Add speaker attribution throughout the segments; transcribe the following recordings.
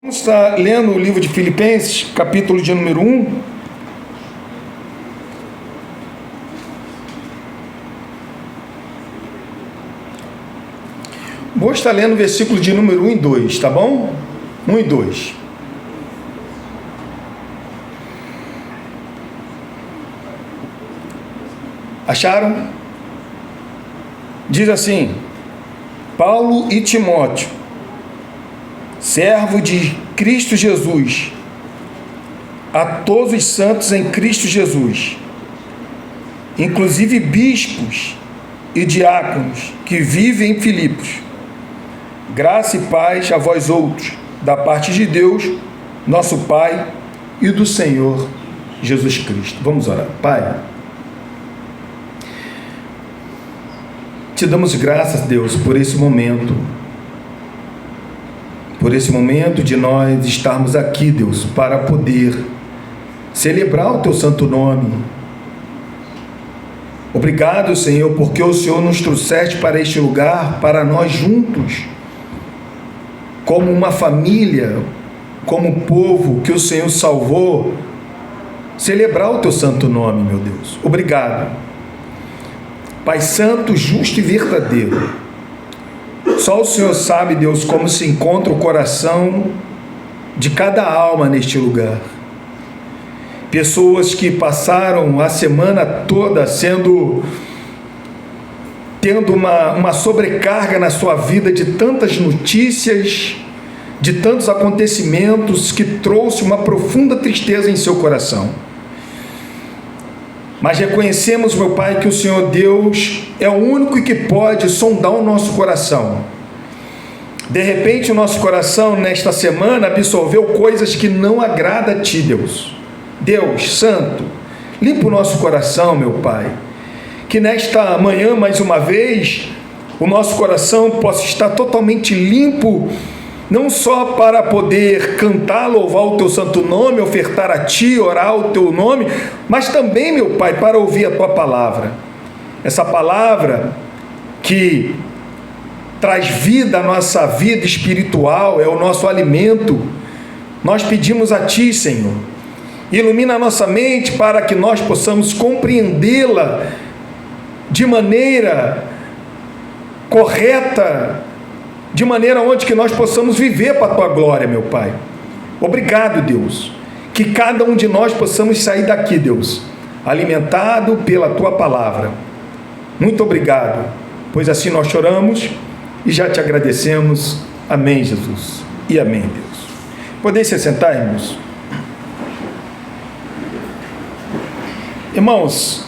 Speaker 1: Está lendo o livro de Filipenses, capítulo de número 1. Vou estar lendo o versículo de número 1 e 2, tá bom? 1 e 2. Acharam? Diz assim: Paulo e Timóteo, servo de Cristo Jesus, a todos os santos em Cristo Jesus, inclusive bispos e diáconos que vivem em Filipos, graça e paz a vós outros, da parte de Deus, nosso Pai, e do Senhor Jesus Cristo. Vamos orar. Pai, te damos graças, Deus, por esse momento de nós estarmos aqui, Deus, para poder celebrar o teu santo nome. Obrigado, Senhor, porque o Senhor nos trouxeste para este lugar, para nós juntos, como uma família, como povo que o Senhor salvou, celebrar o teu santo nome, meu Deus. Obrigado. Pai santo, justo e verdadeiro, só o Senhor sabe, Deus, como se encontra o coração de cada alma neste lugar. Pessoas que passaram a semana toda tendo uma sobrecarga na sua vida de tantas notícias, de tantos acontecimentos que trouxe uma profunda tristeza em seu coração. Mas reconhecemos, meu Pai, que o Senhor Deus é o único que pode sondar o nosso coração. De repente, o nosso coração, nesta semana, absorveu coisas que não agradam a Ti, Deus. Deus Santo, limpa o nosso coração, meu Pai. Que nesta manhã, mais uma vez, o nosso coração possa estar totalmente limpo, não só para poder cantar, louvar o Teu santo nome, ofertar a Ti, orar o Teu nome, mas também, meu Pai, para ouvir a Tua palavra. Essa palavra que traz vida à nossa vida espiritual, é o nosso alimento. Nós pedimos a Ti, Senhor, ilumina a nossa mente para que nós possamos compreendê-la de maneira correta, de maneira onde que nós possamos viver para a Tua glória, meu Pai. Obrigado, Deus, que cada um de nós possamos sair daqui, Deus, alimentado pela Tua palavra. Muito obrigado, pois assim nós choramos e já Te agradecemos. Amém, Jesus, e amém, Deus. Podem se sentar, irmãos? Irmãos,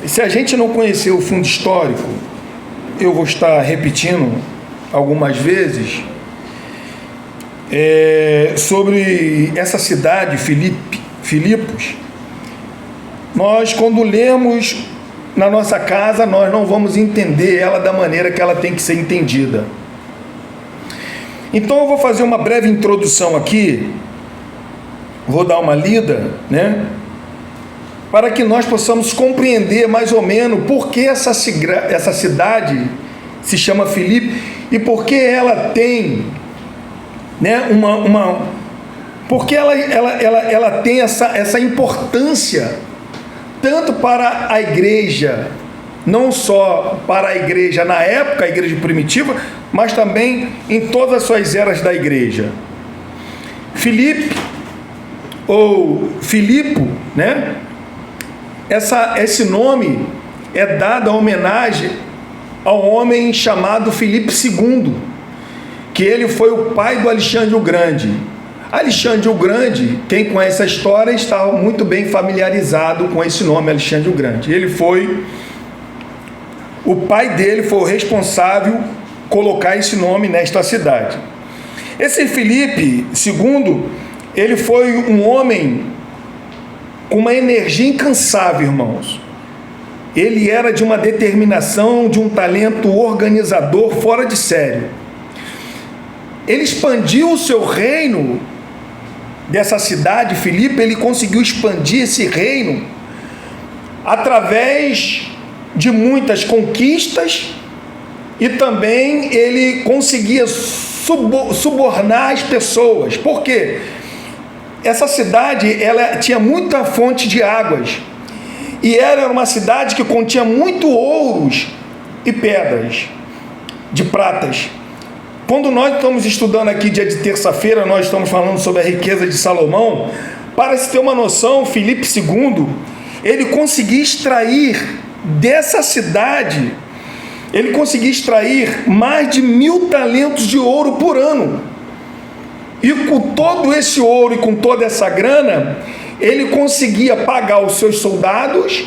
Speaker 1: se a gente não conhecer o fundo histórico, eu vou estar repetindo algumas vezes sobre essa cidade, Filipos. Nós, quando lemos na nossa casa, nós não vamos entender ela da maneira que ela tem que ser entendida. Então eu vou fazer uma breve introdução aqui, vou dar uma lida, né? Para que nós possamos compreender mais ou menos por que essa cidade se chama Filipe e por que ela tem, né, porque ela tem essa importância tanto para a igreja, não só para a igreja na época, a igreja primitiva, mas também em todas as suas eras da igreja. Filipe ou Filipo, né? Esse nome é dado a homenagem ao homem chamado Filipe II, que ele foi o pai do Alexandre o Grande. Alexandre o Grande, quem conhece a história, está muito bem familiarizado com esse nome, Alexandre o Grande. O pai dele foi o responsável por colocar esse nome nesta cidade. Esse Filipe II, ele foi um homem com uma energia incansável, irmãos. Ele era de uma determinação, de um talento organizador fora de série. Ele expandiu o seu reino dessa cidade, Filipe. Ele conseguiu expandir esse reino através de muitas conquistas e também ele conseguia subornar as pessoas. Por quê? Essa cidade, ela tinha muita fonte de águas. E era uma cidade que continha muito ouros e pedras de pratas. Quando nós estamos estudando aqui, dia de terça-feira, nós estamos falando sobre a riqueza de Salomão. Para se ter uma noção, Filipe II, ele conseguia extrair dessa cidade, ele conseguia extrair mais de 1.000 talentos de ouro por ano. E com todo esse ouro e com toda essa grana, ele conseguia pagar os seus soldados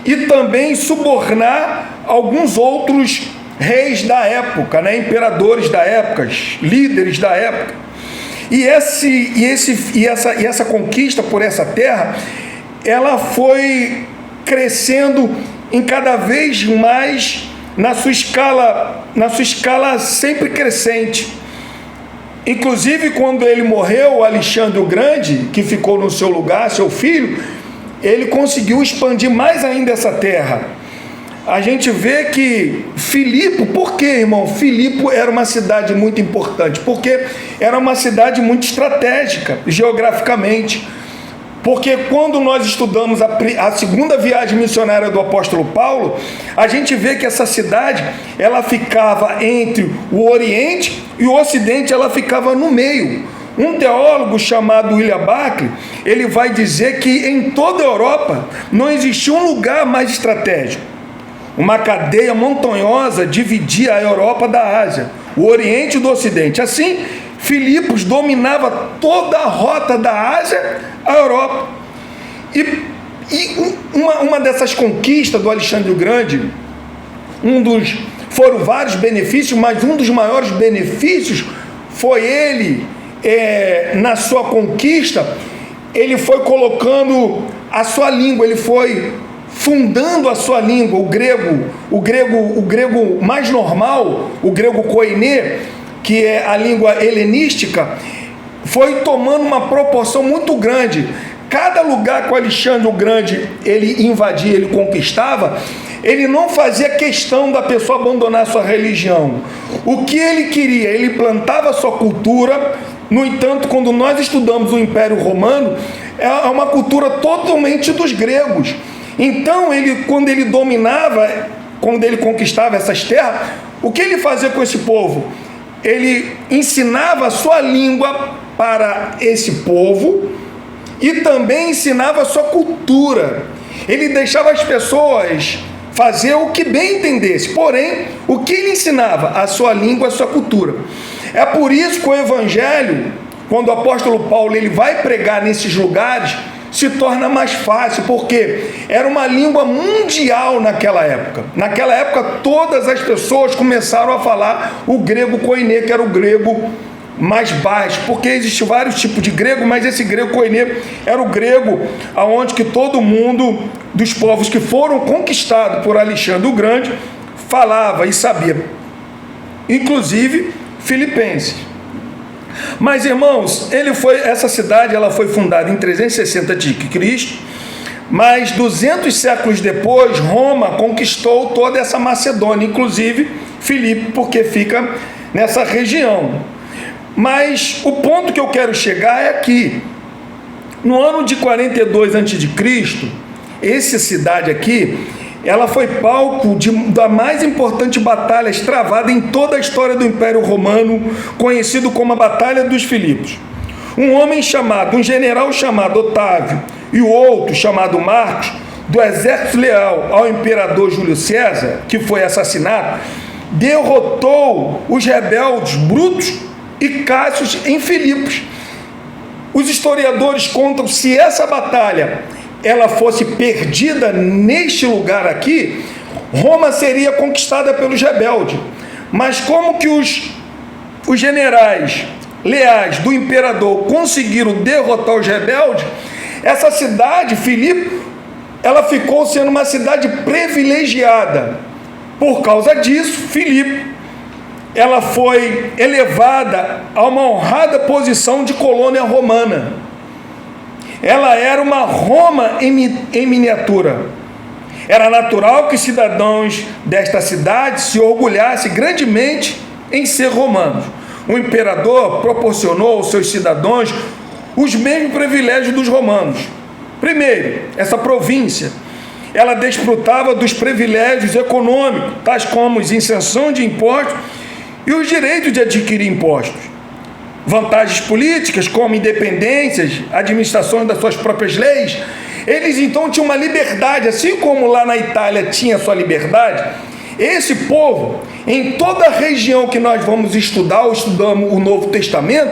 Speaker 1: e também subornar alguns outros reis da época, né? Imperadores da época, líderes da época. E essa conquista por essa terra, ela foi crescendo em cada vez mais na sua escala sempre crescente. Inclusive, quando ele morreu, Alexandre o Grande, que ficou no seu lugar, seu filho, ele conseguiu expandir mais ainda essa terra. A gente vê que Filipe, por quê, irmão? Filipe era uma cidade muito importante, porque era uma cidade muito estratégica, geograficamente. Porque quando nós estudamos a segunda viagem missionária do apóstolo Paulo, a gente vê que essa cidade, ela ficava entre o Oriente e o Ocidente, ela ficava no meio. Um teólogo chamado William Barclay, ele vai dizer que em toda a Europa não existia um lugar mais estratégico. Uma cadeia montanhosa dividia a Europa da Ásia, o Oriente do Ocidente. Assim, Filipos dominava toda a rota da Ásia à Europa. E uma dessas conquistas do Alexandre o Grande, foram vários benefícios, mas um dos maiores benefícios foi ele, na sua conquista, ele foi colocando a sua língua, ele foi fundando a sua língua, o grego mais normal, o grego koiné, que é a língua helenística, foi tomando uma proporção muito grande. Cada lugar que o Alexandre o Grande ele invadia, ele conquistava, ele não fazia questão da pessoa abandonar sua religião. O que ele queria, ele plantava a sua cultura. No entanto, quando nós estudamos o Império Romano, é uma cultura totalmente dos gregos. Então, quando ele dominava, quando ele conquistava essas terras, o que ele fazia com esse povo? Ele ensinava a sua língua para esse povo e também ensinava a sua cultura. Ele deixava as pessoas fazer o que bem entendesse, porém, o que ele ensinava? A sua língua, a sua cultura. É por isso que o Evangelho, quando o apóstolo Paulo ele vai pregar nesses lugares, se torna mais fácil, porque era uma língua mundial naquela época. Naquela época, todas as pessoas começaram a falar o grego koiné, que era o grego mais baixo, porque existem vários tipos de grego, mas esse grego koiné era o grego aonde que todo mundo dos povos que foram conquistados por Alexandre o Grande falava e sabia, inclusive filipenses. Mas, irmãos, essa cidade ela foi fundada em 360 a.C., mas 200 séculos depois, Roma conquistou toda essa Macedônia, inclusive Filipe, porque fica nessa região. Mas o ponto que eu quero chegar é que, no ano de 42 a.C., essa cidade aqui, ela foi palco da mais importante batalha travada em toda a história do Império Romano, conhecido como a Batalha dos Filipos. Um general chamado Otávio e o outro chamado Marcos, do exército leal ao imperador Júlio César, que foi assassinado, derrotou os rebeldes Brutus e Cássio em Filipos. Os historiadores contam se essa batalha ela fosse perdida neste lugar aqui, Roma seria conquistada pelos rebeldes. Mas como que os generais leais do imperador conseguiram derrotar os rebeldes, essa cidade, Filipe, ela ficou sendo uma cidade privilegiada. Por causa disso, Filipe, ela foi elevada a uma honrada posição de colônia romana. Ela era uma Roma em miniatura. Era natural que cidadãos desta cidade se orgulhassem grandemente em ser romanos. o imperador proporcionou aos seus cidadãos os mesmos privilégios dos romanos. Primeiro, essa província, ela desfrutava dos privilégios econômicos, tais como isenção de impostos e os direitos de adquirir impostos. Vantagens políticas, como independências, administrações das suas próprias leis. Eles então tinham uma liberdade, assim como lá na Itália tinha sua liberdade. Esse povo, em toda a região que nós vamos estudar, ou estudamos o Novo Testamento,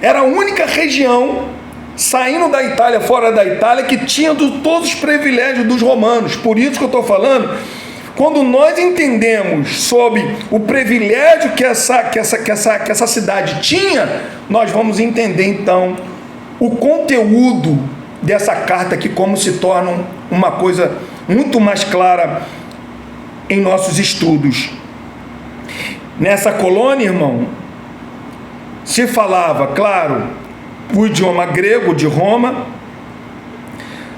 Speaker 1: era a única região, saindo da Itália, fora da Itália, que tinha todos os privilégios dos romanos. Por isso que eu estou falando, quando nós entendemos sobre o privilégio que essa cidade tinha, nós vamos entender então o conteúdo dessa carta aqui, como se torna uma coisa muito mais clara em nossos estudos. Nessa colônia, irmão, se falava, claro, o idioma grego de Roma,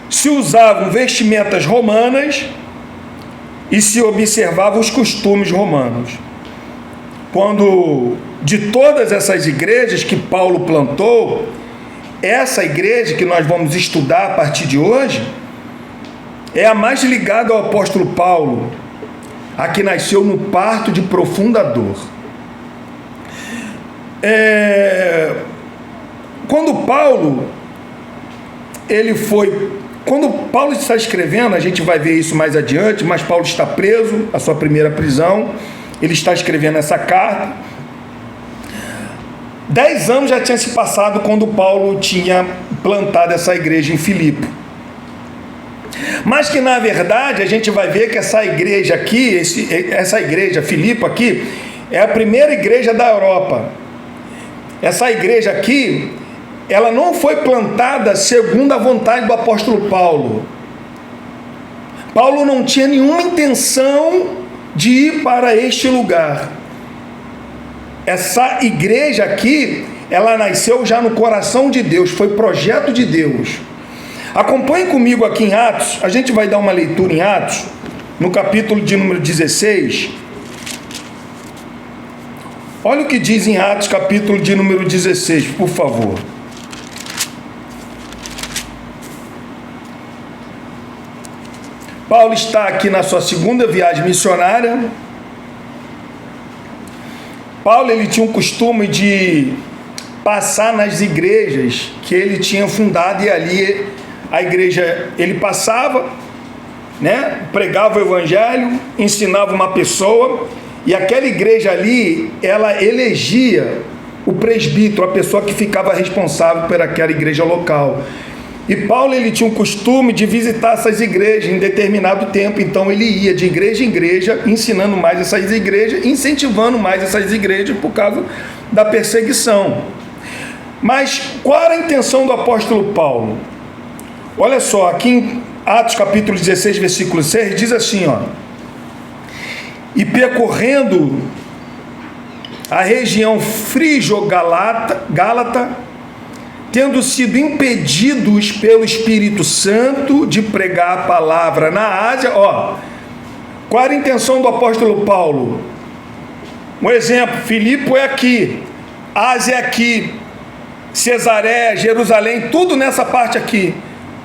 Speaker 1: se usavam vestimentas romanas e se observavam os costumes romanos. Quando, de todas essas igrejas que Paulo plantou, essa igreja que nós vamos estudar a partir de hoje é a mais ligada ao apóstolo Paulo, a que nasceu no parto de profunda dor. Quando Paulo está escrevendo, a gente vai ver isso mais adiante, mas Paulo está preso, a sua primeira prisão, ele está escrevendo essa carta. 10 anos já tinha se passado quando Paulo tinha plantado essa igreja em Filipe. Mas que na verdade a gente vai ver que essa igreja aqui, essa igreja Filipe aqui, é a primeira igreja da Europa. Essa igreja aqui, ela não foi plantada segundo a vontade do apóstolo Paulo. Paulo não tinha nenhuma intenção de ir para este lugar. Essa igreja aqui, ela nasceu já no coração de Deus, foi projeto de Deus. Acompanhe comigo aqui em Atos, a gente vai dar uma leitura em Atos, no capítulo de número 16. Olha o que diz em Atos, capítulo de número 16, por favor. Paulo está aqui na sua segunda viagem missionária. Paulo, ele tinha um costume de passar nas igrejas que ele tinha fundado, e ali a igreja, ele passava, né, pregava o evangelho, ensinava uma pessoa, e aquela igreja ali, ela elegia o presbítero, a pessoa que ficava responsável por aquela igreja local. E Paulo, ele tinha um costume de visitar essas igrejas em determinado tempo, então ele ia de igreja em igreja, ensinando mais essas igrejas, incentivando mais essas igrejas por causa da perseguição. Mas qual era a intenção do apóstolo Paulo? Olha só, aqui em Atos capítulo 16, versículo 6, diz assim, ó: e percorrendo a região frígio-gálata, tendo sido impedidos pelo Espírito Santo de pregar a palavra na Ásia. Qual era a intenção do apóstolo Paulo? Um exemplo, Filipe é aqui, Ásia é aqui, Cesareia, Jerusalém, tudo nessa parte aqui.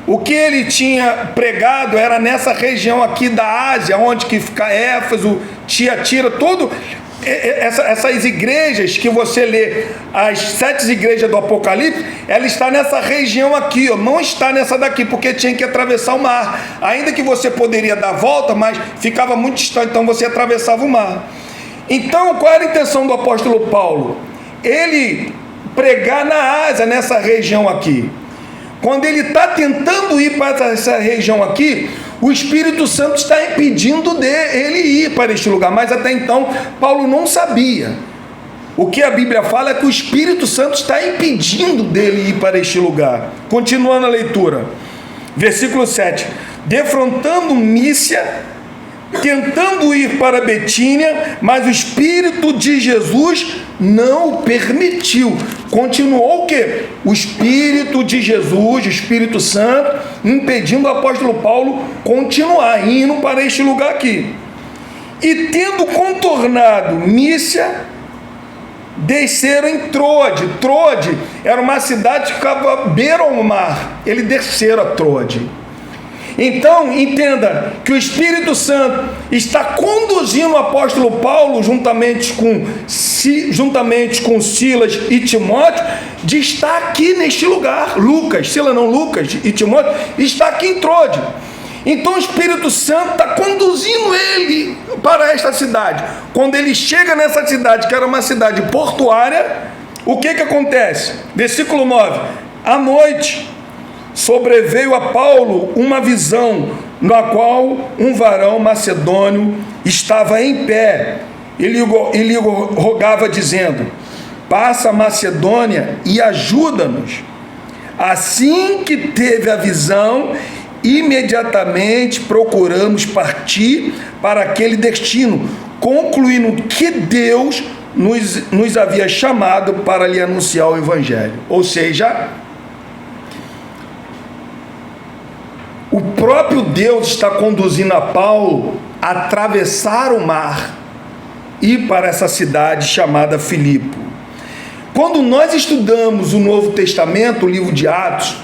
Speaker 1: O que ele tinha pregado era nessa região aqui da Ásia, onde que fica Éfeso, Tiatira, tudo. Essas igrejas que você lê, as 7 igrejas do Apocalipse, ela está nessa região aqui, não está nessa daqui, porque tinha que atravessar o mar, ainda que você poderia dar volta, mas ficava muito distante, então você atravessava o mar. Então, qual era a intenção do apóstolo Paulo? Ele pregar na Ásia, nessa região aqui. Quando ele está tentando ir para essa região aqui, o Espírito Santo está impedindo dele ir para este lugar, mas até então Paulo não sabia. O que a Bíblia fala é que o Espírito Santo está impedindo dele ir para este lugar. Continuando a leitura, versículo 7: defrontando Mísia, tentando ir para Betínia, mas o Espírito de Jesus não o permitiu. Continuou o quê? O Espírito de Jesus, o Espírito Santo, impedindo o apóstolo Paulo continuar indo para este lugar aqui. E tendo contornado Mísia, desceram em Troade. Troade era uma cidade que ficava à beira ao mar. Eles desceram a Troade. Então, entenda que o Espírito Santo está conduzindo o apóstolo Paulo, juntamente com Silas e Timóteo, de estar aqui neste lugar. Lucas e Timóteo, está aqui em Troade. Então o Espírito Santo está conduzindo ele para esta cidade. Quando ele chega nessa cidade, que era uma cidade portuária, o que acontece? Versículo 9: à noite sobreveio a Paulo uma visão, na qual um varão macedônio estava em pé e lhe rogava, dizendo: passa a Macedônia e ajuda-nos. Assim que teve a visão, imediatamente procuramos partir para aquele destino, concluindo que Deus nos havia chamado para lhe anunciar o Evangelho. Ou seja, o próprio Deus está conduzindo a Paulo a atravessar o mar e ir para essa cidade chamada Filipe. Quando nós estudamos o Novo Testamento, o livro de Atos,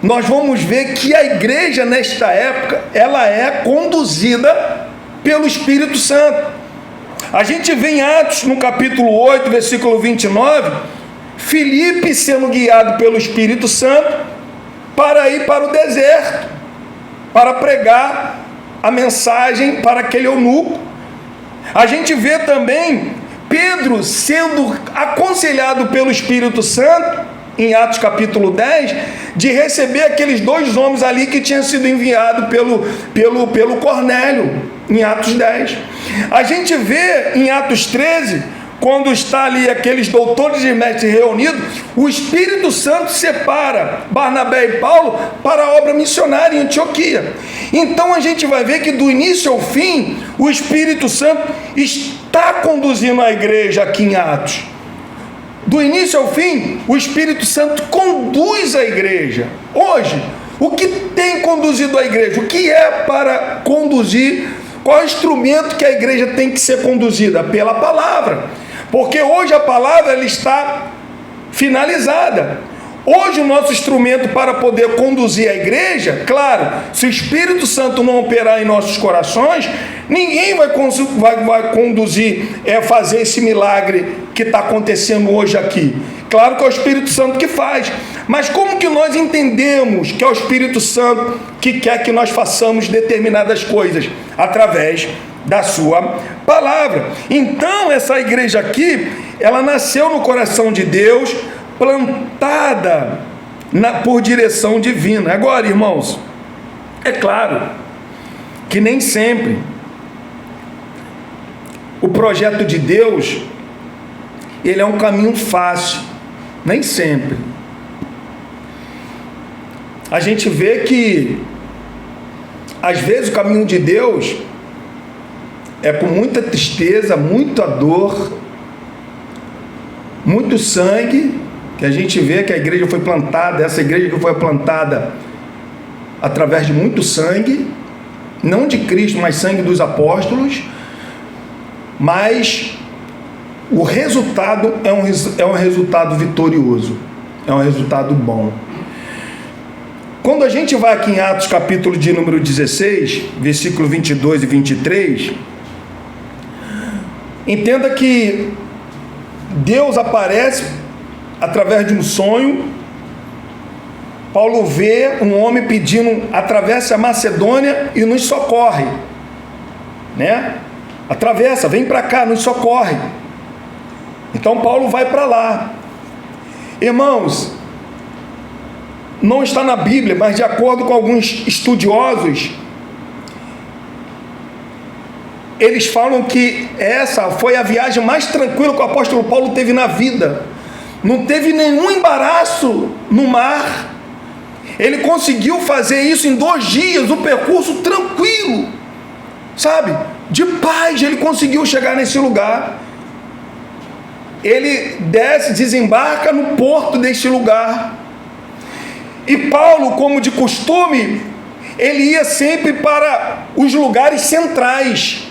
Speaker 1: nós vamos ver que a igreja nesta época, ela é conduzida pelo Espírito Santo. A gente vê em Atos, no capítulo 8, versículo 29, Filipe sendo guiado pelo Espírito Santo para ir para o deserto, para pregar a mensagem para aquele eunuco. A gente vê também Pedro sendo aconselhado pelo Espírito Santo, em Atos capítulo 10, de receber aqueles 2 homens ali que tinham sido enviados pelo Cornélio, em Atos 10. A gente vê em Atos 13, quando está ali aqueles doutores e mestres reunidos, o Espírito Santo separa Barnabé e Paulo para a obra missionária em Antioquia. Então a gente vai ver que do início ao fim, o Espírito Santo está conduzindo a igreja aqui em Atos. Do início ao fim, o Espírito Santo conduz a igreja. Hoje, o que tem conduzido a igreja? O que é para conduzir? Qual é o instrumento que a igreja tem que ser conduzida? Pela palavra. Porque hoje a palavra ela está finalizada. Hoje o nosso instrumento para poder conduzir a igreja, claro, se o Espírito Santo não operar em nossos corações, ninguém vai conduzir, fazer esse milagre que está acontecendo hoje aqui. Claro que é o Espírito Santo que faz, mas como que nós entendemos que é o Espírito Santo que quer que nós façamos determinadas coisas? Através da sua palavra. Então essa igreja aqui, ela nasceu no coração de Deus, plantada por direção divina. Agora, irmãos, é claro que nem sempre o projeto de Deus ele é um caminho fácil, nem sempre. A gente vê que às vezes o caminho de Deus é com muita tristeza, muita dor, muito sangue, que a gente vê que a igreja foi plantada, essa igreja que foi plantada através de muito sangue, não de Cristo, mas sangue dos apóstolos, mas o resultado é um resultado vitorioso, é um resultado bom. Quando a gente vai aqui em Atos capítulo de número 16, versículo 22 e 23, entenda que Deus aparece através de um sonho. Paulo vê um homem pedindo: atravessa a Macedônia e nos socorre, né? Atravessa, vem para cá, nos socorre. Então Paulo vai para lá. Irmãos, não está na Bíblia, mas de acordo com alguns estudiosos, eles falam que essa foi a viagem mais tranquila que o apóstolo Paulo teve na vida. Não teve nenhum embaraço no mar. Ele conseguiu fazer isso em 2 dias, um percurso tranquilo, sabe? De paz, ele conseguiu chegar nesse lugar. Ele desce, desembarca no porto deste lugar. E Paulo, como de costume, ele ia sempre para os lugares centrais.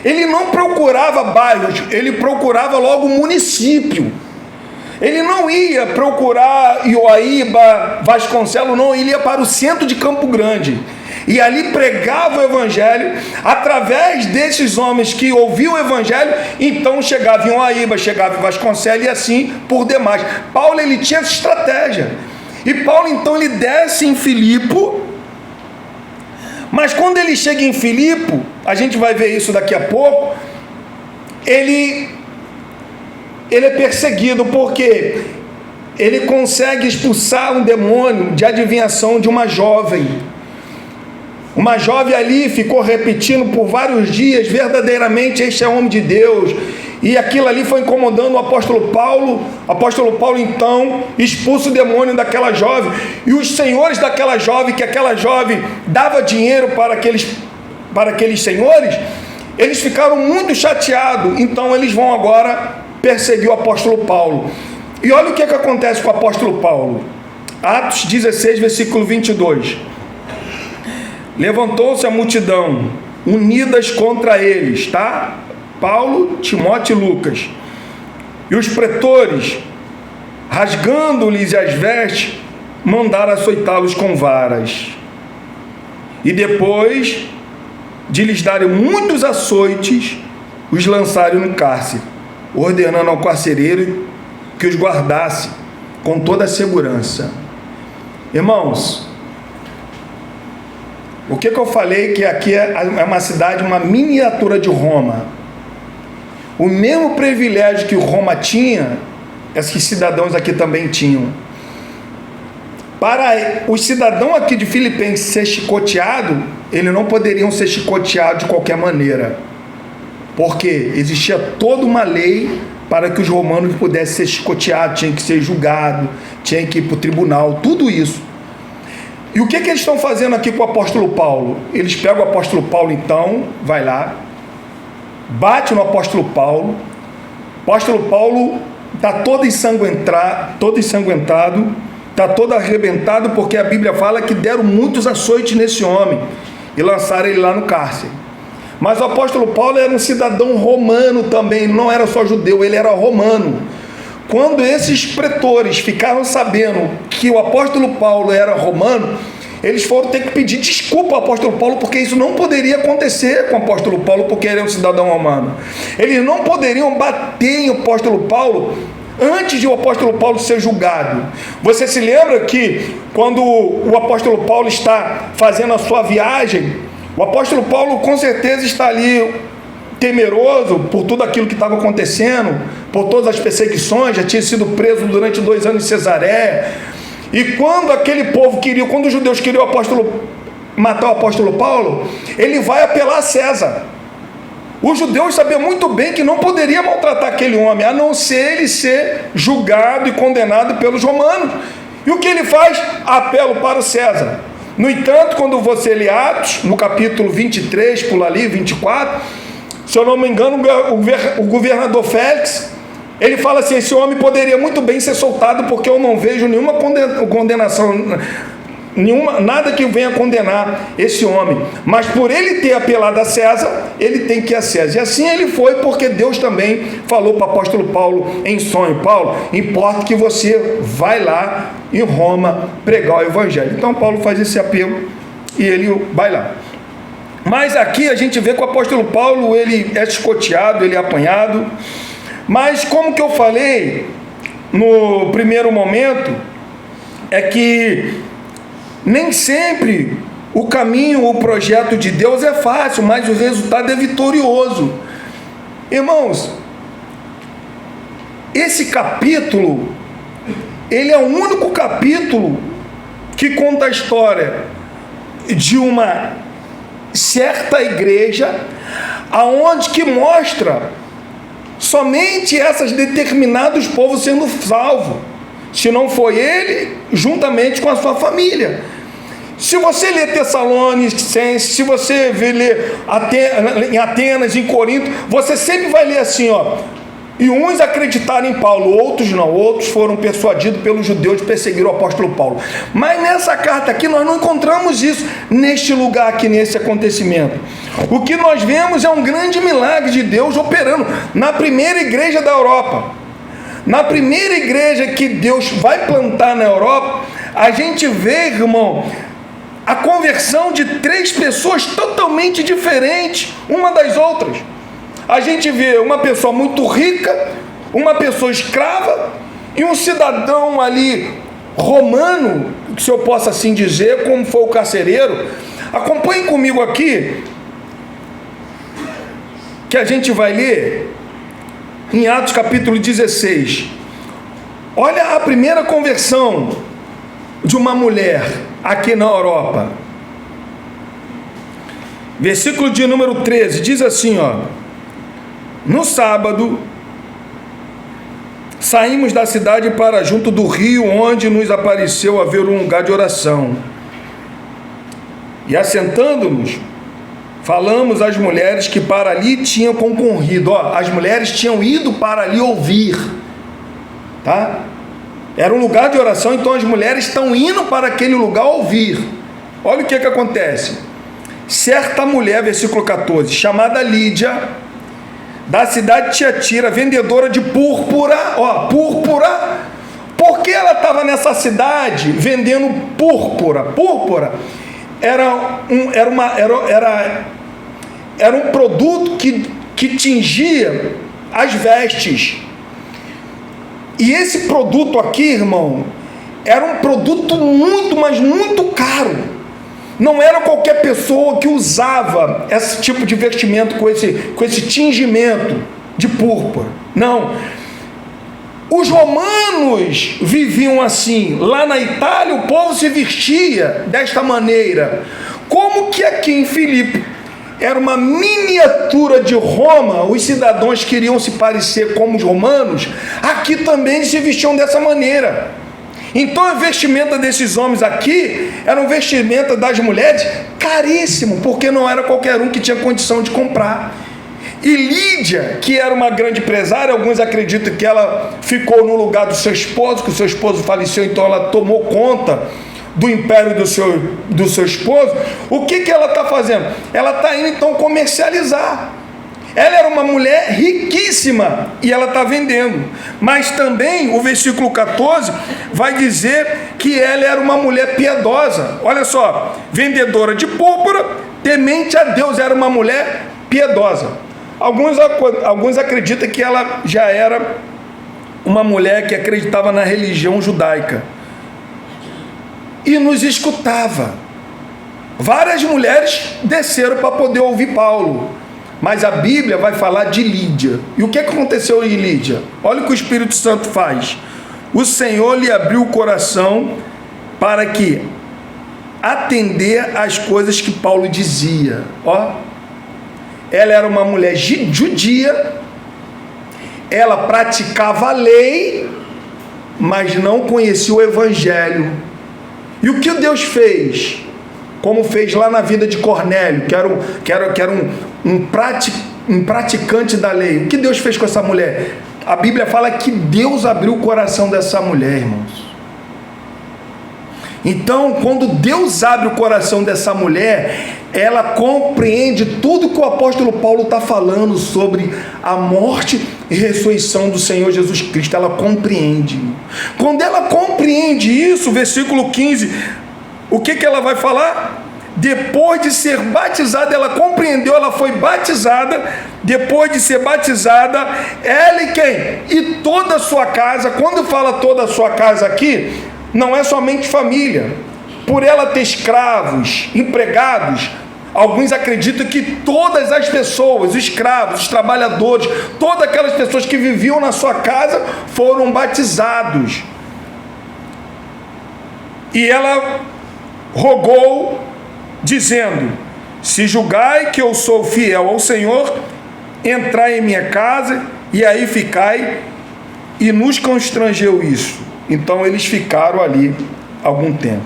Speaker 1: Ele não procurava bairros, ele procurava logo município. Ele não ia procurar Ioaíba, Vasconcelos, não, ele ia para o centro de Campo Grande. E ali pregava o evangelho, através desses homens que ouviam o evangelho, então chegava em Ioaíba, chegava em Vasconcelos e assim por demais. Paulo, ele tinha essa estratégia. E Paulo, então, ele desce em Filipo, mas quando ele chega em Filipo, a gente vai ver isso daqui a pouco, ele é perseguido, porque ele consegue expulsar um demônio de adivinhação de uma jovem. Uma jovem ali ficou repetindo por vários dias, verdadeiramente este é homem de Deus. E aquilo ali foi incomodando o apóstolo Paulo. O apóstolo Paulo então expulsa o demônio daquela jovem. E os senhores daquela jovem, que aquela jovem dava dinheiro para aqueles senhores, eles ficaram muito chateados. Então eles vão agora perseguir o apóstolo Paulo. E olha o que acontece com o apóstolo Paulo. Atos 16, versículo 22. Levantou-se a multidão, unidas contra eles, tá? Paulo, Timóteo e Lucas. E os pretores, rasgando-lhes as vestes, mandaram açoitá-los com varas. E depois de lhes darem muitos açoites, os lançaram no cárcere, ordenando ao carcereiro que os guardasse com toda a segurança. Irmãos, o que eu falei que aqui é uma cidade, uma miniatura de Roma. O mesmo privilégio que Roma tinha, esses cidadãos aqui também tinham. Para os cidadãos aqui de Filipenses ser chicoteado, eles não poderiam ser chicoteados de qualquer maneira, porque existia toda uma lei para que os romanos pudessem ser chicoteados, tinha que ser julgado, tinha que ir para o tribunal, tudo isso. E o que eles estão fazendo aqui com o apóstolo Paulo? Eles pegam o apóstolo Paulo, então, vai lá, bate no apóstolo Paulo. O apóstolo Paulo está todo ensanguentado, está todo arrebentado, porque a Bíblia fala que deram muitos açoites nesse homem e lançaram ele lá no cárcere. Mas o apóstolo Paulo era um cidadão romano também, não era só judeu, ele era romano. Quando esses pretores ficaram sabendo que o apóstolo Paulo era romano, eles foram ter que pedir desculpa ao apóstolo Paulo, porque isso não poderia acontecer com o apóstolo Paulo, porque ele é um cidadão romano. Eles não poderiam bater em o apóstolo Paulo antes de o apóstolo Paulo ser julgado. Você se lembra que quando o apóstolo Paulo está fazendo a sua viagem, o apóstolo Paulo com certeza está ali temeroso por tudo aquilo que estava acontecendo, por todas as perseguições, já tinha sido preso durante 2 anos em Cesareia. E quando aquele povo queria, quando os judeus queriam matar o apóstolo Paulo, ele vai apelar a César. Os judeus sabiam muito bem que não poderia maltratar aquele homem, a não ser ele ser julgado e condenado pelos romanos. E o que ele faz? Apelo para o César. No entanto, quando você lê Atos, no capítulo 23, pula ali, 24, se eu não me engano, o governador Félix, ele fala assim: esse homem poderia muito bem ser soltado, porque eu não vejo nenhuma condenação, nada que venha condenar esse homem. Mas por ele ter apelado a César, ele tem que ir a César. E assim ele foi, porque Deus também falou para o apóstolo Paulo em sonho: Paulo, importa que você vai lá em Roma pregar o evangelho. Então Paulo faz esse apelo e ele vai lá. Mas aqui a gente vê que o apóstolo Paulo, ele é chicoteado, ele é apanhado. Mas como que eu falei no primeiro momento, é que nem sempre o caminho, o projeto de Deus é fácil, mas o resultado é vitorioso. Irmãos, esse capítulo, ele é o único capítulo que conta a história de uma certa igreja, aonde que mostra somente esses determinados povos sendo salvos, se não foi ele, juntamente com a sua família. Se você ler Tessalonicenses, se você ler em Atenas, em Corinto, você sempre vai ler assim, ó: E uns acreditaram em Paulo, outros não. Outros foram persuadidos pelos judeus de perseguir o apóstolo Paulo. Mas nessa carta aqui nós não encontramos isso neste lugar aqui, nesse acontecimento. O que nós vemos é um grande milagre de Deus operando na primeira igreja da Europa. Na primeira igreja que Deus vai plantar na Europa, a gente vê, irmão, a conversão de 3 pessoas totalmente diferentes uma das outras. A gente vê uma pessoa muito rica, uma pessoa escrava e um cidadão ali romano, se eu posso assim dizer, como foi o carcereiro. Acompanhem comigo aqui, que a gente vai ler em Atos capítulo 16. Olha a primeira conversão de uma mulher aqui na Europa. Versículo de número 13, diz assim, ó: no sábado, saímos da cidade para junto do rio, onde nos apareceu haver um lugar de oração. E assentando-nos, falamos às mulheres que para ali tinham concorrido. Ó, as mulheres tinham ido para ali ouvir, tá? Era um lugar de oração, então as mulheres estão indo para aquele lugar ouvir. Olha o que acontece. Certa mulher, versículo 14, chamada Lídia, da cidade de Tiatira, vendedora de púrpura, púrpura. Por que ela estava nessa cidade vendendo púrpura? Púrpura era um produto que tingia as vestes. E esse produto aqui, irmão, era um produto muito, mas muito caro. Não era qualquer pessoa que usava esse tipo de vestimento com esse tingimento de púrpura. Não. Os romanos viviam assim. Lá na Itália o povo se vestia desta maneira. Como que aqui em Filipe era uma miniatura de Roma, os cidadãos queriam se parecer como os romanos, aqui também se vestiam dessa maneira. Então a vestimenta desses homens aqui era um vestimenta das mulheres caríssimo, porque não era qualquer um que tinha condição de comprar. E Lídia, que era uma grande empresária, alguns acreditam que ela ficou no lugar do seu esposo, que o seu esposo faleceu, então ela tomou conta do império do seu esposo. O que ela está fazendo? Ela está indo então comercializar. Ela era uma mulher riquíssima e ela está vendendo. Mas também o versículo 14 vai dizer que ela era uma mulher piedosa. Olha só, vendedora de púrpura, temente a Deus, era uma mulher piedosa. Alguns acreditam que ela já era uma mulher que acreditava na religião judaica e nos escutava. Várias mulheres desceram para poder ouvir Paulo. Mas a Bíblia vai falar de Lídia. E o que aconteceu em Lídia? Olha o que o Espírito Santo faz. O Senhor lhe abriu o coração para que atender às coisas que Paulo dizia. Ela era uma mulher judia, ela praticava a lei, mas não conhecia o Evangelho. E o que Deus fez? Como fez lá na vida de Cornélio, que era um praticante da lei. O que Deus fez com essa mulher? A Bíblia fala que Deus abriu o coração dessa mulher, irmãos. Então, quando Deus abre o coração dessa mulher, ela compreende tudo que o apóstolo Paulo está falando sobre a morte e ressurreição do Senhor Jesus Cristo. Ela compreende. Quando ela compreende isso, versículo 15, o que ela vai falar? Depois de ser batizada, ela compreendeu, ela foi batizada. Depois de ser batizada, ela e quem? E toda a sua casa. Quando fala toda a sua casa aqui, não é somente família. Por ela ter escravos, empregados, alguns acreditam que todas as pessoas, os escravos, os trabalhadores, todas aquelas pessoas que viviam na sua casa foram batizados. E ela rogou, dizendo: se julgai que eu sou fiel ao Senhor, entrai em minha casa e aí ficai. E nos constrangeu isso. Então eles ficaram ali algum tempo.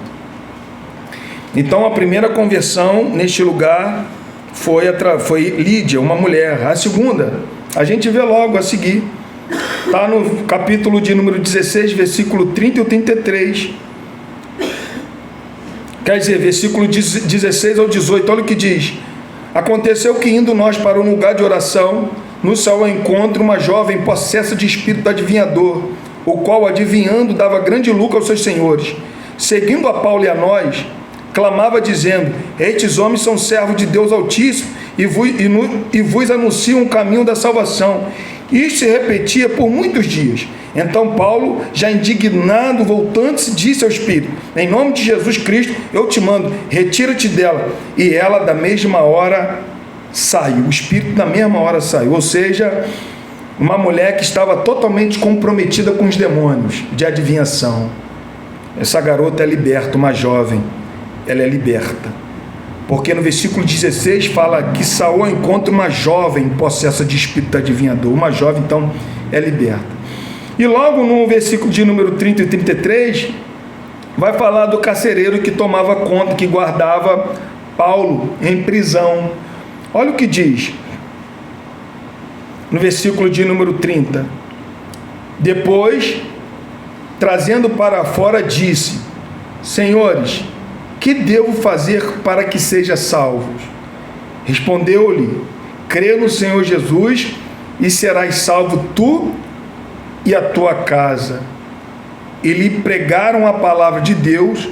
Speaker 1: Então a primeira conversão neste lugar foi Lídia, uma mulher. A segunda, a gente vê logo a seguir. Está no capítulo de número 16, versículo 30 e 33. Quer dizer, versículo 16 ao 18, olha o que diz. Aconteceu que, indo nós para um lugar de oração, nos saiu ao encontro uma jovem possessa de espírito adivinhador, o qual, adivinhando, dava grande lucro aos seus senhores. Seguindo a Paulo e a nós, clamava dizendo: estes homens são servos de Deus Altíssimo e vos anunciam o caminho da salvação. Isto se repetia por muitos dias. Então Paulo, já indignado, voltando-se, disse ao Espírito: em nome de Jesus Cristo, eu te mando, retira-te dela. E ela da mesma hora saiu. O Espírito da mesma hora saiu. Ou seja, uma mulher que estava totalmente comprometida com os demônios de adivinhação. Essa garota é liberta, uma jovem. Ela é liberta. Porque no versículo 16 fala que saiu ao encontro uma jovem possessa de espírito adivinhador. Uma jovem, então, é liberta. E logo no versículo de número 30 e 33, vai falar do carcereiro que tomava conta, que guardava Paulo em prisão. Olha o que diz no versículo de número 30. Depois, trazendo para fora, disse: senhores, que devo fazer para que seja salvo? Respondeu-lhe: crê no Senhor Jesus e serás salvo tu e a tua casa. E lhe pregaram a palavra de Deus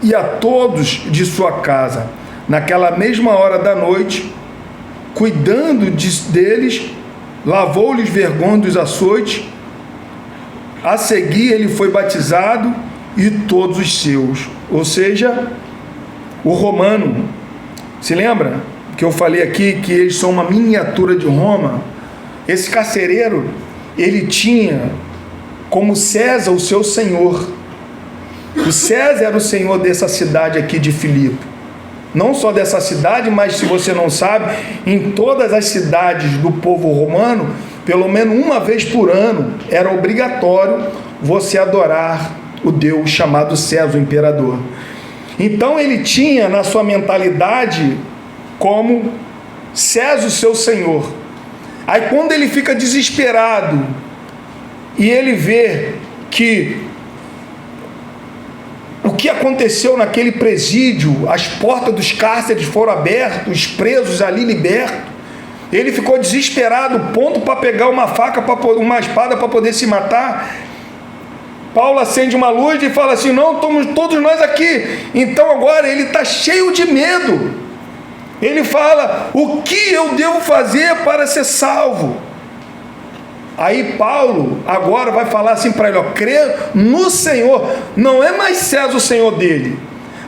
Speaker 1: e a todos de sua casa. Naquela mesma hora da noite, cuidando deles, lavou-lhes vergonha dos açoites. A seguir ele foi batizado e todos os seus. Ou seja, o romano, se lembra que eu falei aqui que eles são uma miniatura de Roma? Esse carcereiro, ele tinha como César o seu senhor. O César era o senhor dessa cidade aqui de Filipe. Não só dessa cidade, mas, se você não sabe, em todas as cidades do povo romano, pelo menos uma vez por ano, era obrigatório você adorar o Deus chamado César, o imperador. Então ele tinha na sua mentalidade como César o seu senhor. Aí quando ele fica desesperado e ele vê que o que aconteceu naquele presídio, as portas dos cárceres foram abertas, os presos ali libertos, ele ficou desesperado, ponto para pegar uma faca, uma espada para poder se matar. Paulo acende uma luz e fala assim: não, estamos todos nós aqui. Então agora ele está cheio de medo. Ele fala: o que eu devo fazer para ser salvo? Aí Paulo agora vai falar assim para ele: ó, crê no Senhor. Não é mais César o Senhor dele.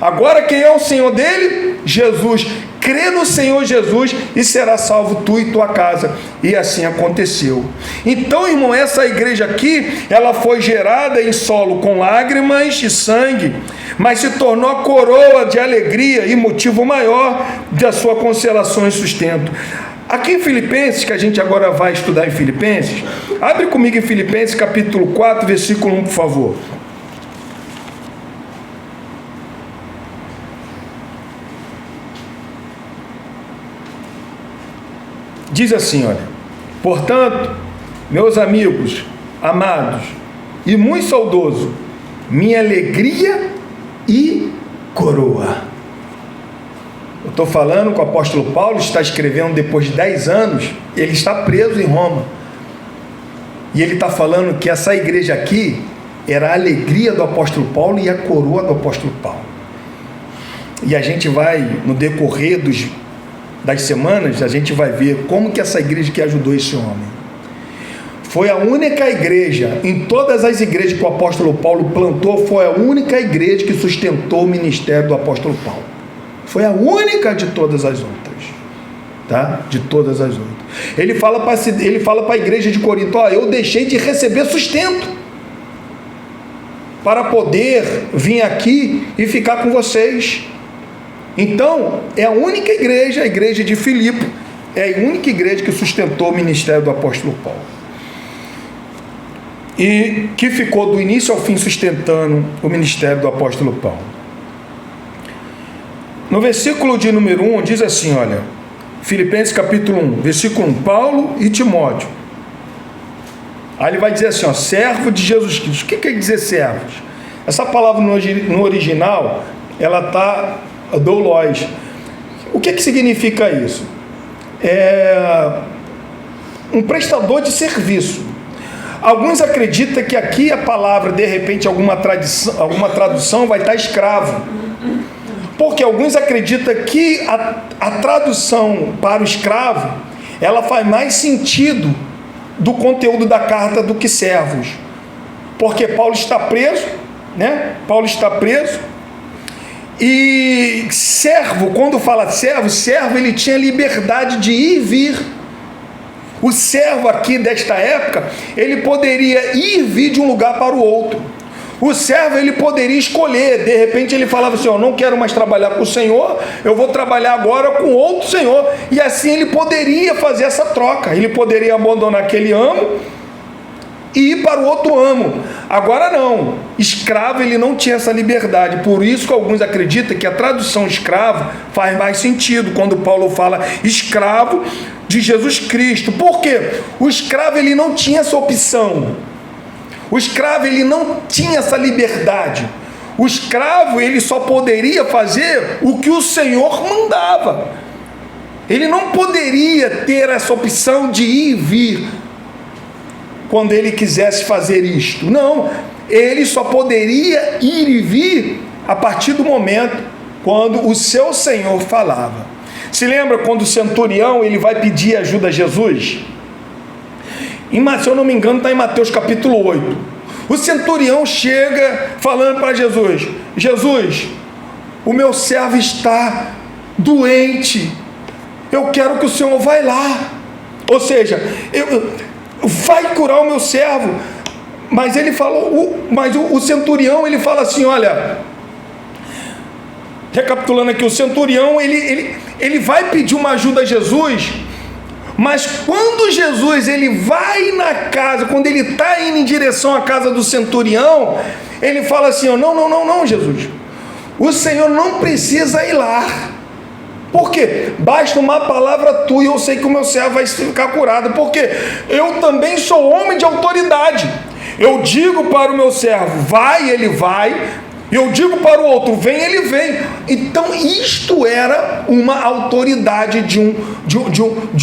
Speaker 1: Agora quem é o Senhor dele? Jesus. Crê no Senhor Jesus e será salvo tu e tua casa. E assim aconteceu. Então, irmão, essa igreja aqui, ela foi gerada em solo com lágrimas e sangue, mas se tornou a coroa de alegria e motivo maior da sua consolação e sustento. Aqui em Filipenses, que a gente agora vai estudar em Filipenses, abre comigo em Filipenses capítulo 4, versículo 1, por favor. Diz assim, olha: portanto, meus amigos, amados e muito saudoso, minha alegria e coroa. Eu estou falando que o apóstolo Paulo está escrevendo depois de 10 anos, ele está preso em Roma. E ele está falando que essa igreja aqui era a alegria do apóstolo Paulo e a coroa do apóstolo Paulo. E a gente vai, no decorrer das semanas, a gente vai ver como que essa igreja que ajudou esse homem. Foi a única igreja, em todas as igrejas que o apóstolo Paulo plantou, foi a única igreja que sustentou o ministério do apóstolo Paulo. Foi a única de todas as outras. Tá? De todas as outras. Ele fala para a igreja de Corinto: ó, eu deixei de receber sustento para poder vir aqui e ficar com vocês. Então, é a única igreja, a igreja de Filipe, é a única igreja que sustentou o ministério do apóstolo Paulo. E que ficou do início ao fim sustentando o ministério do apóstolo Paulo. No versículo de número 1, diz assim, olha, Filipenses capítulo 1, versículo 1, Paulo e Timóteo, Aí ele vai dizer assim, ó, servo de Jesus Cristo. O que quer dizer servos? Essa palavra no original, ela está doulos. O que significa isso? É um prestador de serviço. Alguns acreditam que aqui a palavra, de repente, alguma tradução vai estar escravo. Porque alguns acreditam que a tradução para o escravo, ela faz mais sentido do conteúdo da carta do que servos. Porque Paulo está preso, né? Paulo está preso. E servo, quando fala servo ele tinha liberdade de ir e vir. O servo aqui desta época, ele poderia ir e vir de um lugar para o outro. O servo, ele poderia escolher. De repente ele falava assim, eu não quero mais trabalhar com o Senhor, eu vou trabalhar agora com outro Senhor. E assim ele poderia fazer essa troca. Ele poderia abandonar aquele amo e ir para o outro amo. Agora não, escravo ele não tinha essa liberdade. Por isso que alguns acreditam que a tradução escravo faz mais sentido quando Paulo fala escravo de Jesus Cristo. Por quê? O escravo ele não tinha essa opção. O escravo ele não tinha essa liberdade. O escravo ele só poderia fazer o que o Senhor mandava. Ele não poderia ter essa opção de ir e vir quando ele quisesse fazer isto. Não, ele só poderia ir e vir a partir do momento quando o seu Senhor falava. Se lembra quando o centurião ele vai pedir ajuda a Jesus? Se eu não me engano, está em Mateus capítulo 8. O centurião chega falando para Jesus, Jesus, o meu servo está doente, eu quero que o Senhor vá lá. Ou seja, vai curar o meu servo. Mas ele falou, o centurião ele fala assim, olha, recapitulando aqui, o centurião ele vai pedir uma ajuda a Jesus, mas quando Jesus ele vai na casa, quando ele está indo em direção à casa do centurião, ele fala assim, não, Jesus, o Senhor não precisa ir lá. Por quê? Basta uma palavra tua e eu sei que o meu servo vai ficar curado. Porque eu também sou homem de autoridade. Eu digo para o meu servo, vai, ele vai. Eu digo para o outro, vem, ele vem. Então isto era uma autoridade de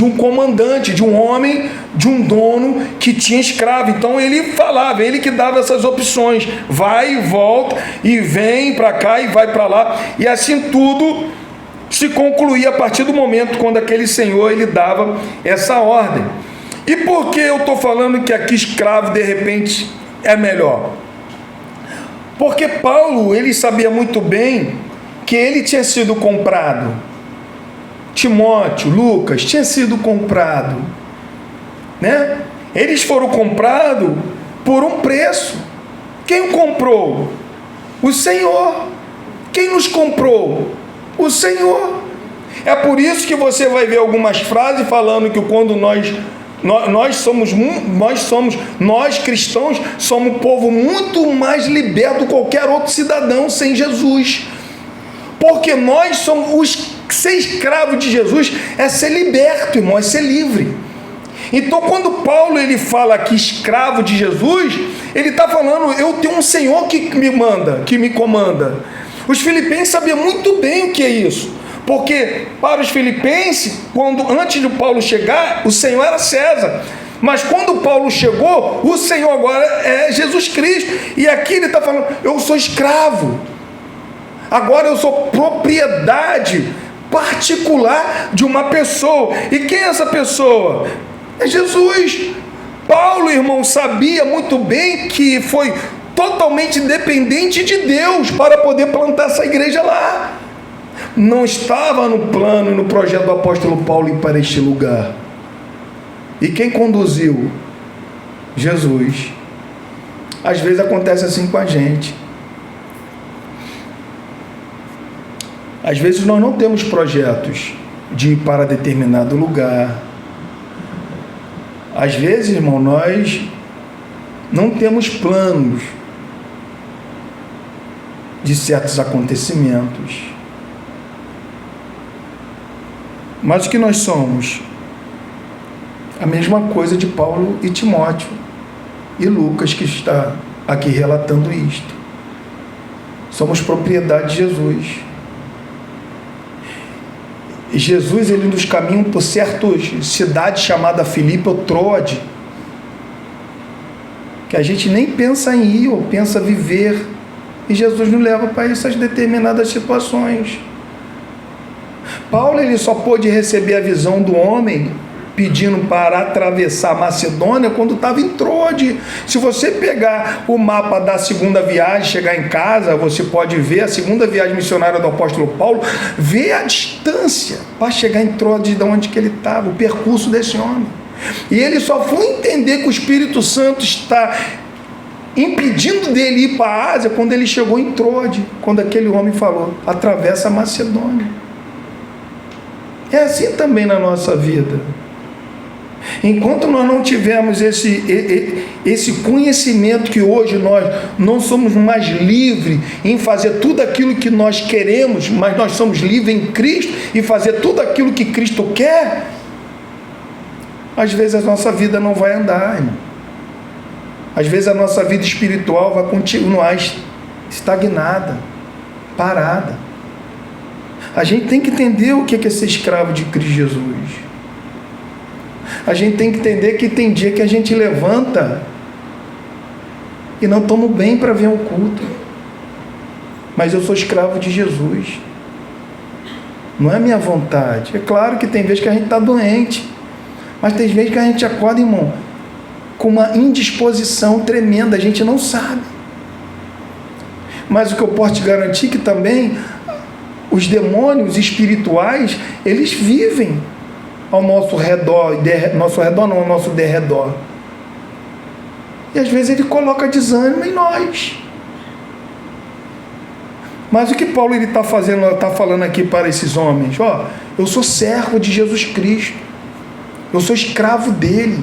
Speaker 1: um comandante, de um homem, de um dono que tinha escravo. Então ele falava, ele que dava essas opções. Vai e volta, e vem para cá e vai para lá. E assim tudo se concluía a partir do momento quando aquele senhor ele dava essa ordem. E por que eu estou falando que aqui escravo de repente é melhor? Porque Paulo ele sabia muito bem que ele tinha sido comprado. Timóteo, Lucas tinha sido comprado, né? Eles foram comprados por um preço. Quem o comprou? O Senhor. Quem nos comprou? O Senhor. É por isso que você vai ver algumas frases falando que quando nós cristãos somos um povo muito mais liberto do que qualquer outro cidadão sem Jesus. Porque nós somos, ser escravo de Jesus é ser liberto, irmão, é ser livre. Então quando Paulo ele fala aqui escravo de Jesus, ele está falando, eu tenho um Senhor que me manda, que me comanda. Os filipenses sabiam muito bem o que é isso, porque para os filipenses, antes de Paulo chegar, o Senhor era César, mas quando Paulo chegou, o Senhor agora é Jesus Cristo, e aqui ele está falando, eu sou escravo, agora eu sou propriedade particular de uma pessoa. E quem é essa pessoa? É Jesus. Paulo, irmão, sabia muito bem que foi totalmente dependente de Deus para poder plantar essa igreja lá. Não estava no plano e no projeto do apóstolo Paulo ir para este lugar. E quem conduziu? Jesus. Às vezes acontece assim com a gente. Às vezes nós não temos projetos de ir para determinado lugar. Às vezes, irmão, nós não temos planos de certos acontecimentos. Mas o que nós somos? A mesma coisa de Paulo e Timóteo. e Lucas, que está aqui relatando isto. Somos propriedade de Jesus. E Jesus, ele nos caminha por certas cidades chamadas Filipe ou Troade, que a gente nem pensa em ir ou pensa viver, e Jesus nos leva para essas determinadas situações. Paulo, ele só pôde receber a visão do homem pedindo para atravessar a Macedônia quando estava em Troade. Se você pegar o mapa da segunda viagem, chegar em casa, você pode ver a segunda viagem missionária do apóstolo Paulo, ver a distância para chegar em Troade, de onde que ele estava, o percurso desse homem. E ele só foi entender que o Espírito Santo está impedindo dele ir para a Ásia quando ele chegou em Troade, quando aquele homem falou, atravessa a Macedônia. É assim também na nossa vida. Enquanto nós não tivermos esse conhecimento que hoje nós não somos mais livres em fazer tudo aquilo que nós queremos, mas nós somos livres em Cristo e fazer tudo aquilo que Cristo quer, às vezes a nossa vida não vai andar, irmão. Às vezes a nossa vida espiritual vai continuar estagnada, parada. A gente tem que entender o que é ser escravo de Cristo Jesus. A gente tem que entender que tem dia que a gente levanta e não tomo bem para vir ao culto. Mas eu sou escravo de Jesus. Não é minha vontade. É claro que tem vezes que a gente está doente. Mas tem vezes que a gente acorda, irmão, com uma indisposição tremenda. A gente não sabe. Mas o que eu posso te garantir que também os demônios espirituais, eles vivem ao nosso redor, ao nosso derredor. E às vezes ele coloca desânimo em nós. Mas o que Paulo está fazendo, está falando aqui para esses homens? Ó, eu sou servo de Jesus Cristo. Eu sou escravo dele.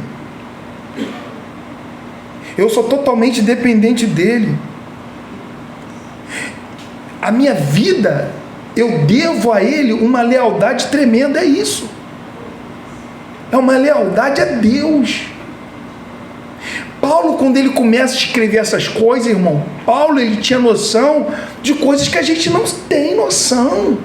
Speaker 1: Eu sou totalmente dependente dele. A minha vida, eu devo a ele uma lealdade tremenda, é isso. É uma lealdade a Deus. Paulo, quando ele começa a escrever essas coisas, irmão, Paulo, ele tinha noção de coisas que a gente não tem noção.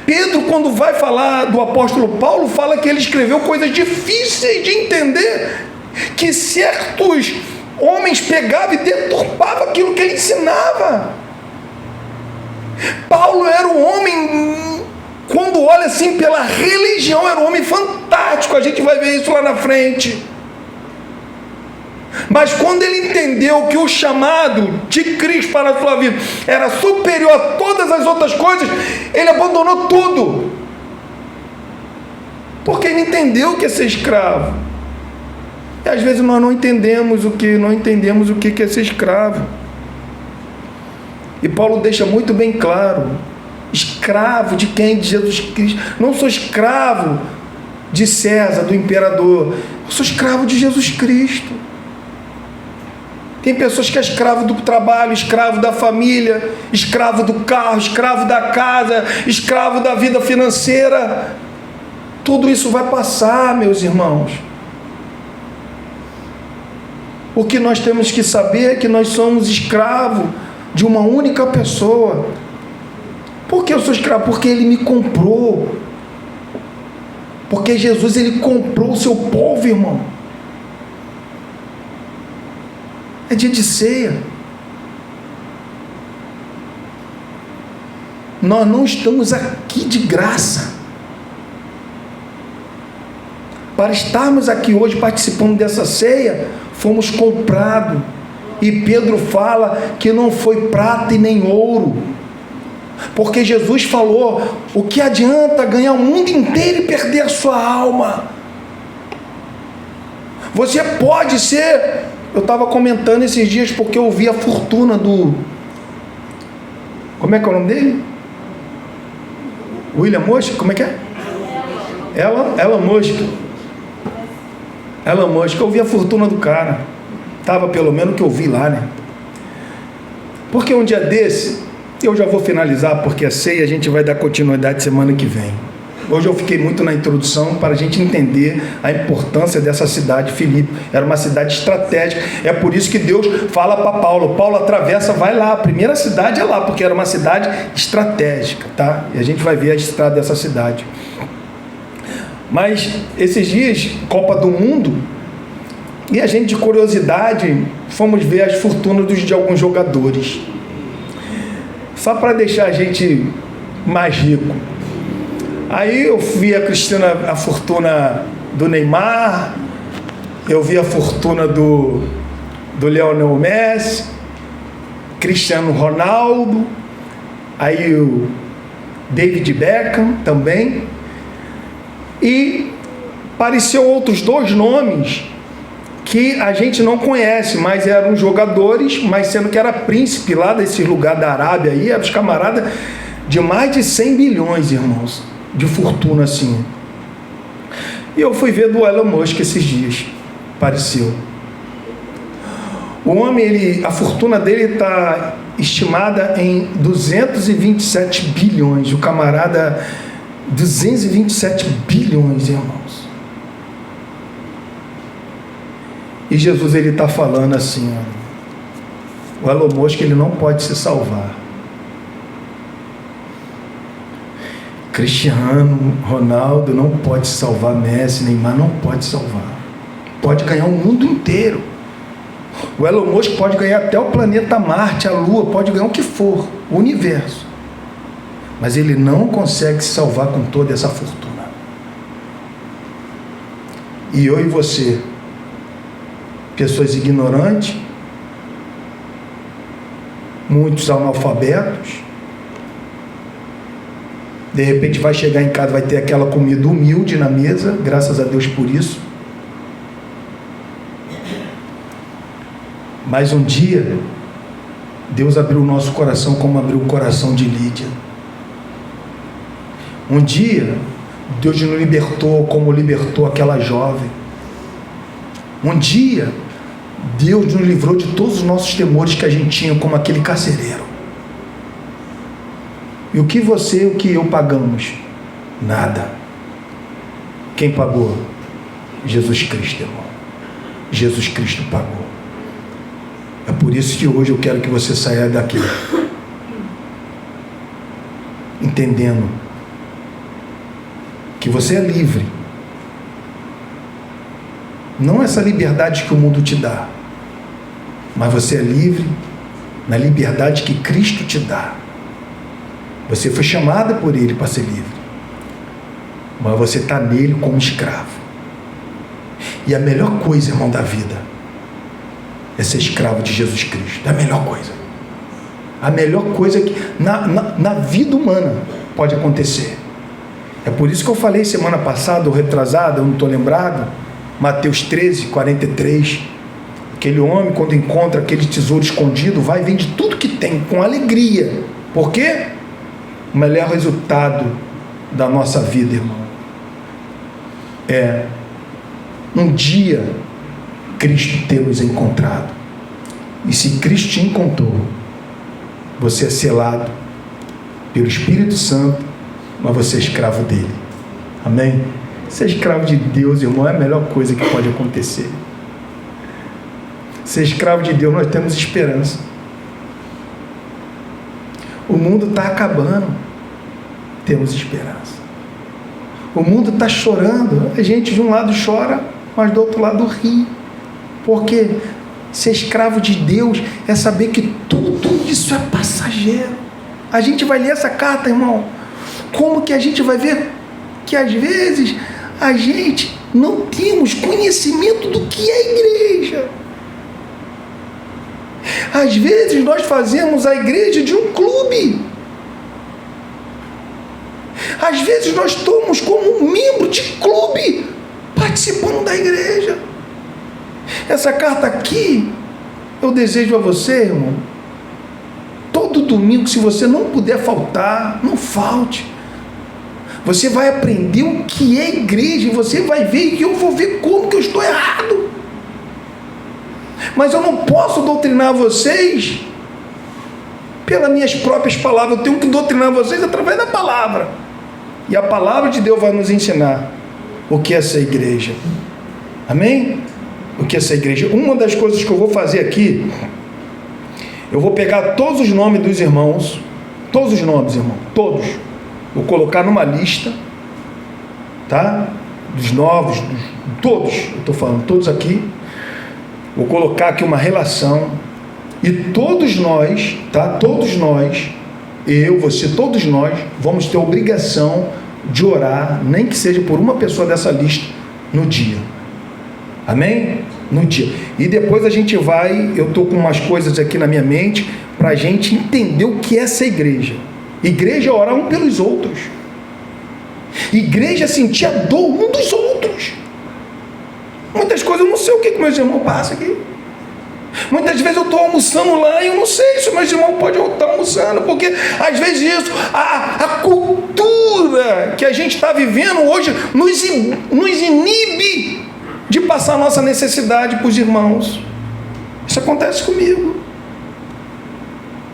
Speaker 1: Pedro, quando vai falar do apóstolo Paulo, fala que ele escreveu coisas difíceis de entender, que certos homens pegavam e deturpavam aquilo que ele ensinava. Paulo era um homem, quando olha assim pela religião, era um homem fantástico. A gente vai ver isso lá na frente. Mas quando ele entendeu que o chamado de Cristo para a sua vida era superior a todas as outras coisas, ele abandonou tudo. Porque ele entendeu o que é ser escravo. E às vezes nós não entendemos o que é ser escravo. E Paulo deixa muito bem claro: escravo de quem? De Jesus Cristo. Não sou escravo de César, do imperador. Eu sou escravo de Jesus Cristo. Tem pessoas que é escravo do trabalho, escravo da família, escravo do carro, escravo da casa, escravo da vida financeira. Tudo isso vai passar, meus irmãos. O que nós temos que saber é que nós somos escravos de uma única pessoa. Por que eu sou escravo? Porque ele me comprou. Porque Jesus, ele comprou o seu povo, irmão. É dia de ceia. Nós não estamos aqui de graça. Para estarmos aqui hoje participando dessa ceia, fomos comprados. E Pedro fala que não foi prata e nem ouro. Porque Jesus falou: o que adianta ganhar o mundo inteiro e perder a sua alma? Você pode ser... Eu estava comentando esses dias porque eu vi a fortuna do... Como é que é o nome dele? William Musk? Como é que é? Elon Musk. Elon Musk. Eu vi a fortuna do cara. Estava pelo menos que eu vi lá, né? Porque um dia desse... Eu já vou finalizar, porque a ceia a gente vai dar continuidade semana que vem. Hoje eu fiquei muito na introdução para a gente entender a importância dessa cidade, Filipe. Era uma cidade estratégica. É por isso que Deus fala para Paulo. Paulo atravessa, vai lá. A primeira cidade é lá, porque era uma cidade estratégica, tá? E a gente vai ver a estrada dessa cidade. Mas esses dias, Copa do Mundo, e a gente de curiosidade fomos ver as fortunas de alguns jogadores. Só para deixar a gente mais rico. Aí eu vi a fortuna do Neymar, eu vi a fortuna do Lionel Messi, Cristiano Ronaldo, aí o David Beckham também, e apareceu outros dois nomes que a gente não conhece, mas eram jogadores, mas sendo que era príncipe lá desse lugar da Arábia aí, eram os camaradas de mais de 100 bilhões, irmãos, de fortuna assim. E eu fui ver do Elon Musk esses dias, apareceu. O homem, a fortuna dele está estimada em 227 bilhões, o camarada, 227 bilhões, irmãos. E Jesus, ele está falando assim, ó, o Elon Musk, ele não pode se salvar. Cristiano Ronaldo não pode se salvar, Messi, Neymar não pode salvar. Pode ganhar o mundo inteiro. O Elon Musk pode ganhar até o planeta Marte, a Lua, pode ganhar o que for, o universo. Mas ele não consegue se salvar com toda essa fortuna. E eu e você, pessoas ignorantes, muitos analfabetos, de repente vai chegar em casa, vai ter aquela comida humilde na mesa, graças a Deus por isso. Mas um dia, Deus abriu o nosso coração como abriu o coração de Lídia. Um dia, Deus nos libertou como libertou aquela jovem. Um dia, Deus nos livrou de todos os nossos temores que a gente tinha, como aquele carcereiro. E o que você e o que eu pagamos? Nada. Quem pagou? Jesus Cristo, irmão. Jesus Cristo pagou. É por isso que hoje eu quero que você saia daqui entendendo que você é livre. Não essa liberdade que o mundo te dá, mas você é livre na liberdade que Cristo te dá. Você foi chamada por Ele para ser livre, mas você está nele como escravo. E a melhor coisa, irmão, da vida é ser escravo de Jesus Cristo. É a melhor coisa. A melhor coisa que na vida humana pode acontecer. É por isso que eu falei semana passada, ou retrasada, eu não estou lembrado, Mateus 13, 43, aquele homem, quando encontra aquele tesouro escondido, vai e vende tudo que tem, com alegria. Por quê? O melhor resultado da nossa vida, irmão, é um dia Cristo ter nos encontrado. E se Cristo te encontrou, você é selado pelo Espírito Santo, mas você é escravo dele. Amém? Ser escravo de Deus, irmão, é a melhor coisa que pode acontecer. Ser escravo de Deus, nós temos esperança. O mundo está acabando, temos esperança. O mundo está chorando, a gente de um lado chora, mas do outro lado ri. Porque ser escravo de Deus é saber que tudo isso é passageiro. A gente vai ler essa carta, irmão, como que a gente vai ver que às vezes a gente não temos conhecimento do que é igreja. Às vezes nós fazemos a igreja de um clube. Às vezes nós estamos como um membro de clube participando da igreja. Essa carta aqui, eu desejo a você, irmão, todo domingo, se você não puder faltar, não falte. Você vai aprender o que é igreja e você vai ver que eu vou ver como que eu estou errado. Mas eu não posso doutrinar vocês pelas minhas próprias palavras. Eu tenho que doutrinar vocês através da palavra. E a palavra de Deus vai nos ensinar o que é essa igreja. Amém? O que é essa igreja? Uma das coisas que eu vou fazer aqui, eu vou pegar todos os nomes dos irmãos, todos os nomes, irmão, todos. Vou colocar numa lista, tá? Dos novos, todos, eu estou falando, todos aqui. Vou colocar aqui uma relação. E todos nós, tá? Todos nós, eu, você, todos nós, vamos ter a obrigação de orar, nem que seja por uma pessoa dessa lista, no dia. Amém? No dia. E depois a gente vai, eu estou com umas coisas aqui na minha mente, para a gente entender o que é essa igreja. Igreja é orar um pelos outros. Igreja é sentir a dor um dos outros. Muitas coisas eu não sei o que meus irmãos passam aqui. Muitas vezes eu estou almoçando lá e eu não sei se meus irmãos podem estar almoçando, porque às vezes isso, a cultura que a gente está vivendo hoje nos inibe de passar a nossa necessidade para os irmãos. Isso acontece comigo.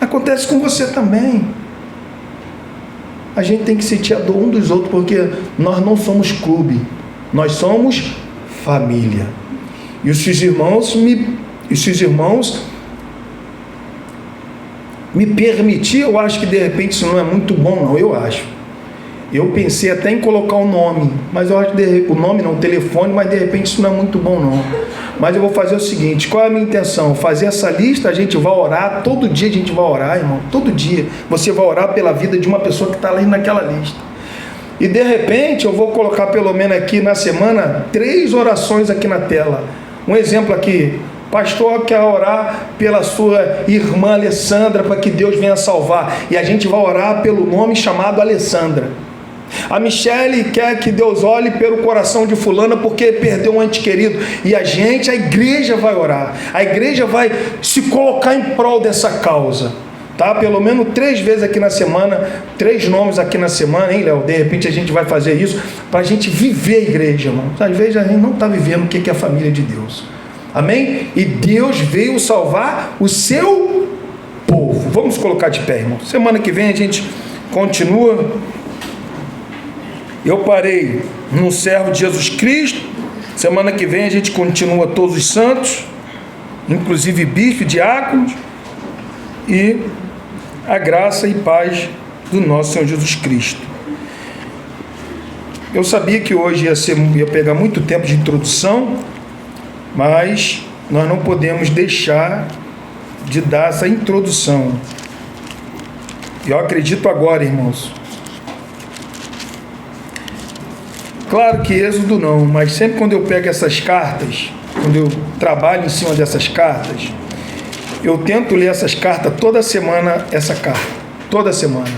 Speaker 1: Acontece com você também. A gente tem que sentir a dor um dos outros, porque nós não somos clube, nós somos família. E os seus irmãos me permitir, eu acho que de repente isso não é muito bom, não, eu acho. Eu pensei até em colocar o nome, mas eu acho que o nome não, o telefone, mas de repente isso não é muito bom, não. Mas eu vou fazer o seguinte, qual é a minha intenção? Fazer essa lista, a gente vai orar, todo dia a gente vai orar, irmão, todo dia. Você vai orar pela vida de uma pessoa que está ali naquela lista. E de repente eu vou colocar pelo menos aqui na semana 3 orações aqui na tela. Um exemplo aqui, pastor quer orar pela sua irmã Alessandra para que Deus venha salvar. E a gente vai orar pelo nome chamado Alessandra. A Michele quer que Deus olhe pelo coração de fulana porque perdeu um ente querido. E a igreja vai orar. A igreja vai se colocar em prol dessa causa. Tá? Pelo menos 3 vezes aqui na semana, 3 nomes aqui na semana, hein, Léo? De repente a gente vai fazer isso para a gente viver a igreja, irmão. Às vezes a gente não está vivendo o que é a família de Deus. Amém? E Deus veio salvar o seu povo. Vamos colocar de pé, irmão. Semana que vem a gente continua. Eu parei no servo de Jesus Cristo. Semana que vem a gente continua todos os santos, inclusive bispo, diáconos, e a graça e paz do nosso Senhor Jesus Cristo. Eu sabia que hoje ia pegar muito tempo de introdução, mas nós não podemos deixar de dar essa introdução. Eu acredito agora, irmãos. Claro que Êxodo não, mas sempre quando eu pego essas cartas, quando eu trabalho em cima dessas cartas, eu tento ler essas cartas toda semana, essa carta, toda semana.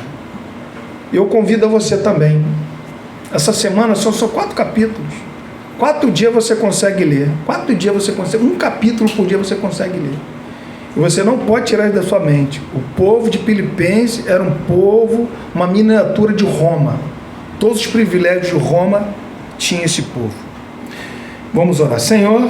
Speaker 1: Eu convido a você também. Essa semana são só 4 capítulos. 4 dias você consegue ler. 4 dias você consegue, um capítulo por dia você consegue ler. E você não pode tirar isso da sua mente. O povo de Filipenses era um povo, uma miniatura de Roma. Todos os privilégios de Roma tinha esse povo. Vamos orar. Senhor,